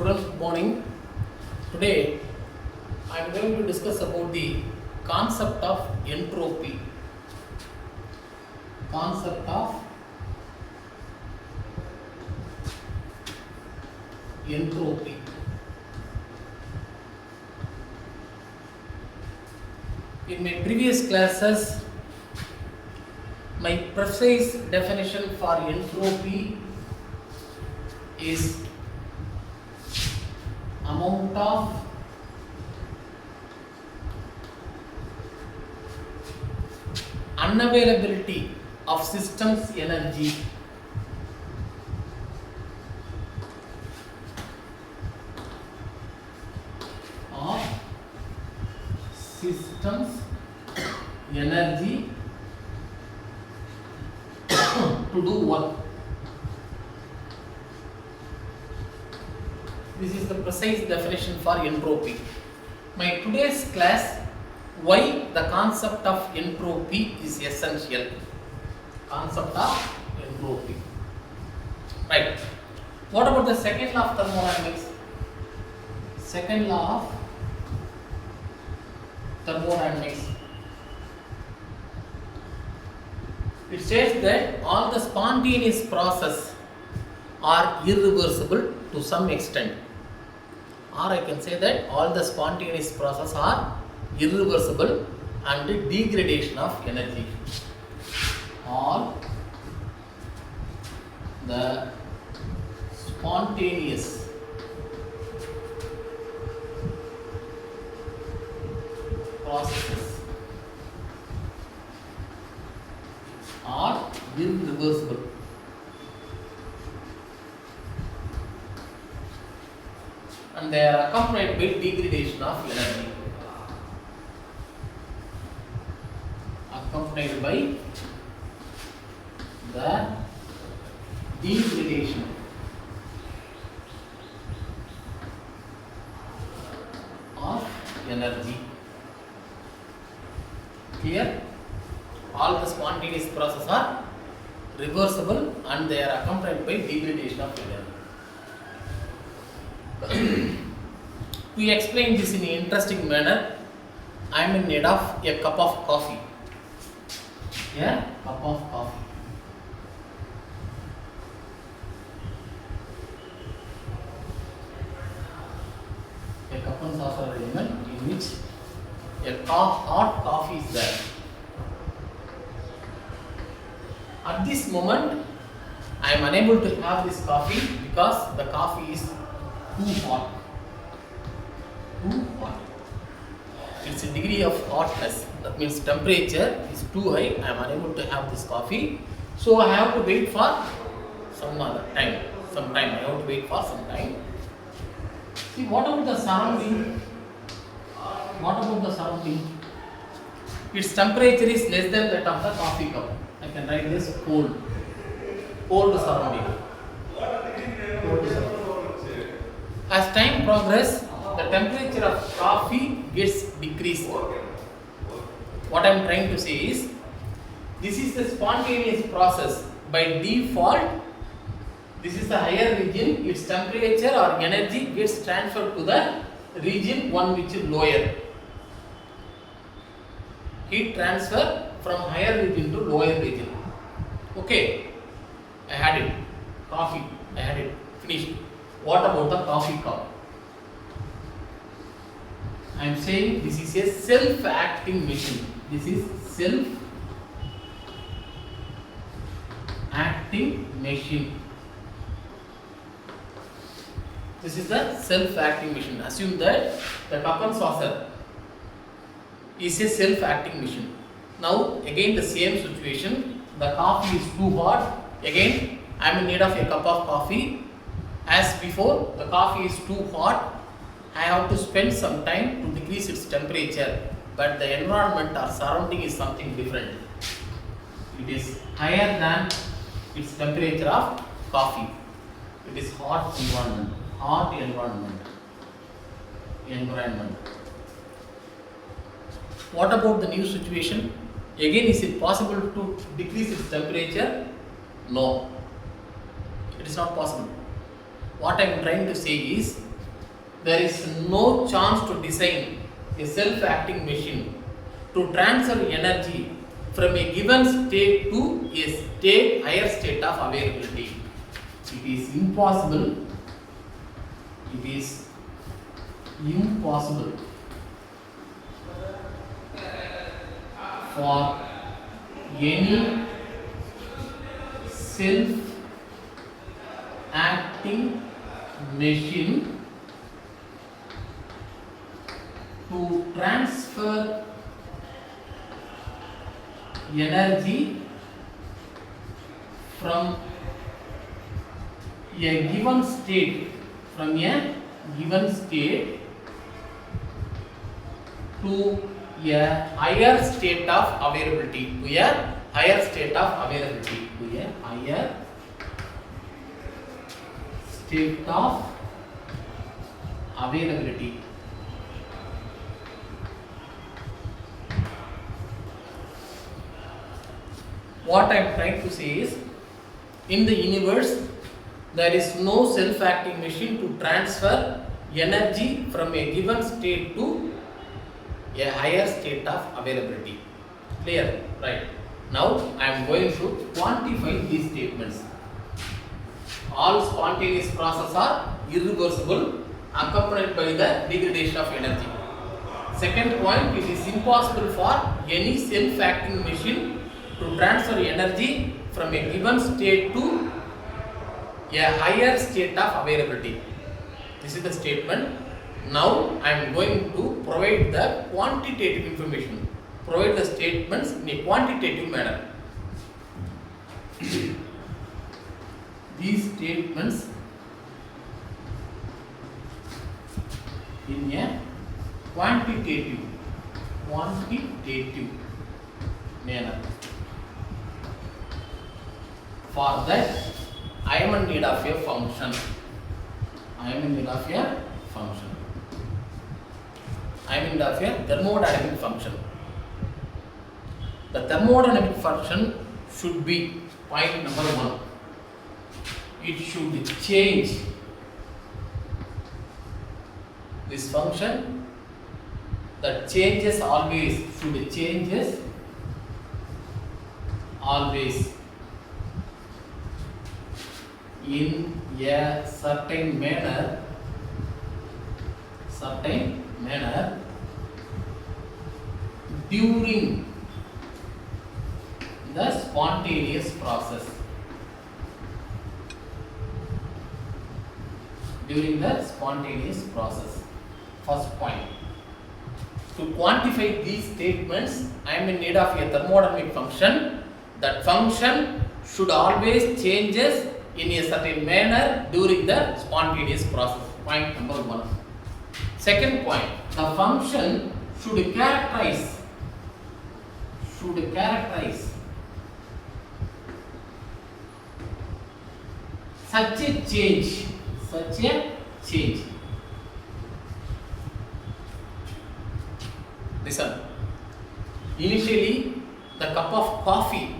Students, good morning. Today I am going to discuss about the concept of entropy. Concept of entropy. In my previous classes, my precise definition for entropy is amount of unavailability of system's energy to do work. This is the precise definition for entropy. My today's class, why the concept of entropy is essential. Concept of entropy. Right. What about the second law of thermodynamics? Second law of thermodynamics. It says that all the spontaneous processes are irreversible to some extent. Or I can say that all the spontaneous processes are irreversible and degradation of energy. All the spontaneous processes are irreversible. And they are accompanied by degradation of energy. Accompanied by the degradation of energy. Here, all the spontaneous processes are reversible and they are accompanied by degradation of energy. To explain this in an interesting manner, I am in need of a cup of coffee. Yeah, cup of coffee. A cup and saucer arrangement in which a hot coffee is there. At this moment, I am unable to have this coffee because the coffee is too hot. Too hot. Its degree of hotness, that means temperature is too high. I am unable to have this coffee. So I have to wait for some other time. Some time. I have to wait for some time. See, what about the surrounding? What about the surrounding? Its temperature is less than that of the coffee cup. I can write this cold. Cold surrounding. Cold surrounding. As time progresses, the temperature of coffee gets decreased. What I am trying to say is, this is the spontaneous process. By default, this is the higher region, its temperature or energy gets transferred to the region one which is lower. Heat transfer from higher region to lower region. Okay, I had it. Coffee, I had it. Finished. What about the coffee cup? I am saying this is a self-acting machine. This is self-acting machine. This is the self-acting machine. Assume that the cup and saucer is a self-acting machine. Now again the same situation. The coffee is too hot. Again I am in need of a cup of coffee. As before, the coffee is too hot. I have to spend some time to decrease its temperature. But the environment or surrounding is something different. It is higher than its temperature of coffee. It is hot environment. Hot environment. What about the new situation? Again, is it possible to decrease its temperature? No. It is not possible. What I am trying to say is, there is no chance to design a self-acting machine to transfer energy from a given state to a higher state of availability. It is impossible. It is impossible for any self-acting machine to transfer energy from a given state to a higher state of availability What I am trying to say is, in the universe there is no self-acting machine to transfer energy from a given state to a higher state of availability. Clear? Right. Now I am going to quantify these statements. All spontaneous processes are irreversible, accompanied by the degradation of energy. Second point, it is impossible for any self-acting machine to transfer energy from a given state to a higher state of availability. This is the statement. Now I am going to provide the quantitative information, provide the statements in a quantitative manner. These statements in a quantitative manner. For that, I am in need of a function. I am in need of a thermodynamic function. The thermodynamic function should be point number 1. It should change. This function that changes always, should changes always in a certain manner during the spontaneous process. First point. To quantify these statements, I am in need of a thermodynamic function. That function should always changes in a certain manner during the spontaneous process. Point number 1. Second point, the function should characterize such a change. Listen. Initially, the cup of coffee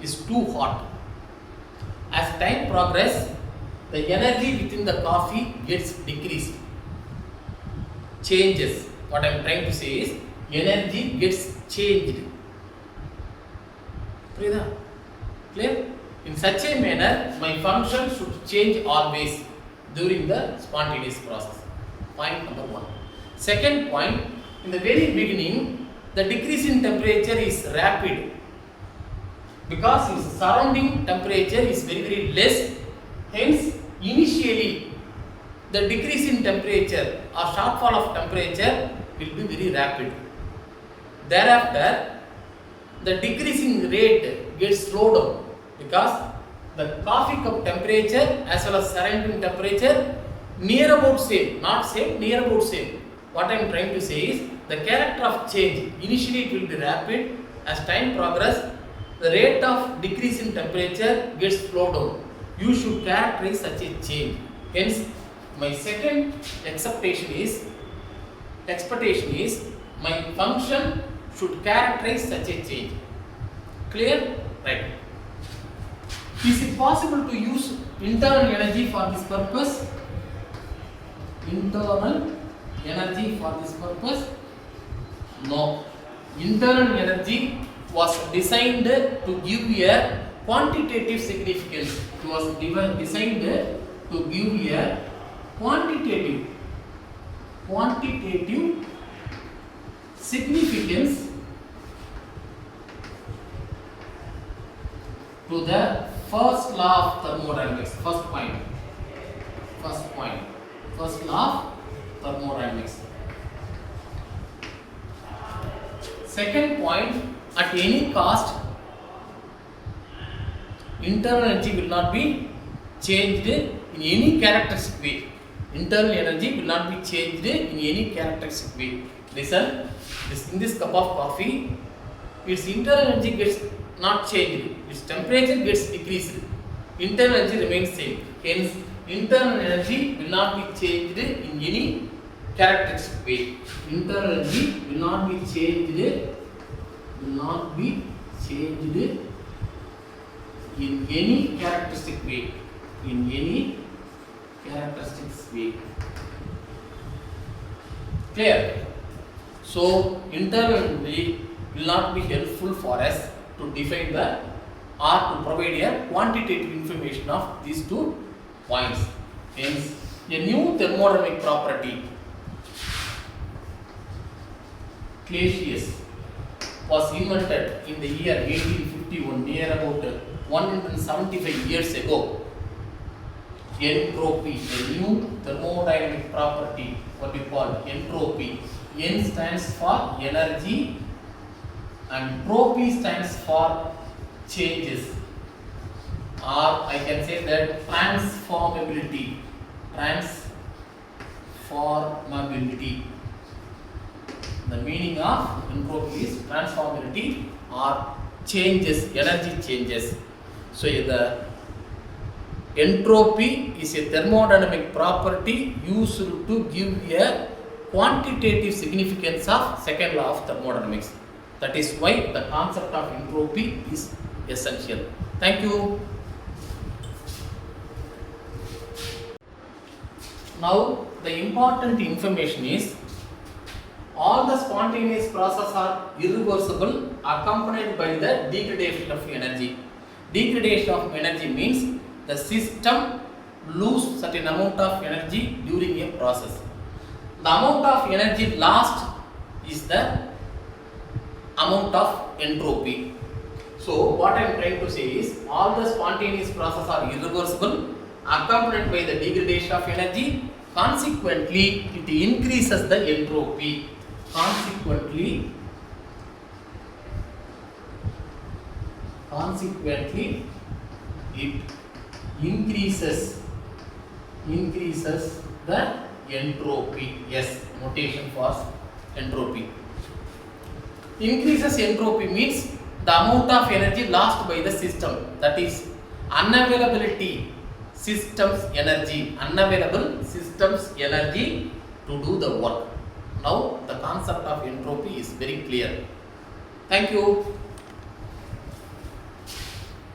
is too hot. As time progresses, the energy within the coffee gets decreased. Changes. What I am trying to say is, energy gets changed. Clear? In such a manner, my function should change always during the spontaneous process. Point number 1. Second point, in the very beginning, the decrease in temperature is rapid because its surrounding temperature is very, very less. Hence, initially, the decrease in temperature or shortfall of temperature will be very rapid. Thereafter, the decreasing rate gets slowed down because the coffee cup temperature as well as surrounding temperature near about same, not same, near about same. What I am trying to say is, the character of change, initially it will be rapid. As time progresses, the rate of decrease in temperature gets slowed down. You should characterize such a change. Hence, my second expectation is my function should characterize such a change. Clear? Right. Is it possible to use internal energy for this purpose? internal energy for this purpose? No. Internal energy was designed to give a quantitative significance. It was designed to give a quantitative significance to the first law of thermodynamics. First law of thermodynamics. Second point, at any cost, internal energy will not be changed in any characteristic way. Internal energy will not be changed in any characteristic way. Listen, in this cup of coffee, its internal energy gets not changed. Its temperature gets decreased. Internal energy remains same. Hence, internal energy will not be changed in any characteristic way. Internal energy will not be changed in any characteristic way. Clear? So, internal energy will not be helpful for us to define the or to provide a quantitative information of these 2 points. Hence, a new thermodynamic property, Clausius, was invented in the year 1851, near about 175 years ago. Entropy, a new thermodynamic property, what we call entropy. N stands for energy and tropy stands for changes, or I can say that transformability. The meaning of entropy is transformability or changes, energy changes. So the entropy is a thermodynamic property used to give a quantitative significance of second law of thermodynamics. That is why the concept of entropy is essential. Thank you. Now the important information is all the spontaneous processes are irreversible, accompanied by the degradation of energy. Degradation of energy means the system loses certain amount of energy during a process. The amount of energy lost is the amount of entropy. So what I am trying to say is all the spontaneous processes are irreversible, accompanied by the degradation of energy. Consequently, it increases the entropy. Consequently, it increases the entropy. Yes, notation for entropy. Increases entropy means the amount of energy lost by the system, that is unavailability systems energy, unavailable systems energy to do the work. Now the concept of entropy is very clear. Thank you.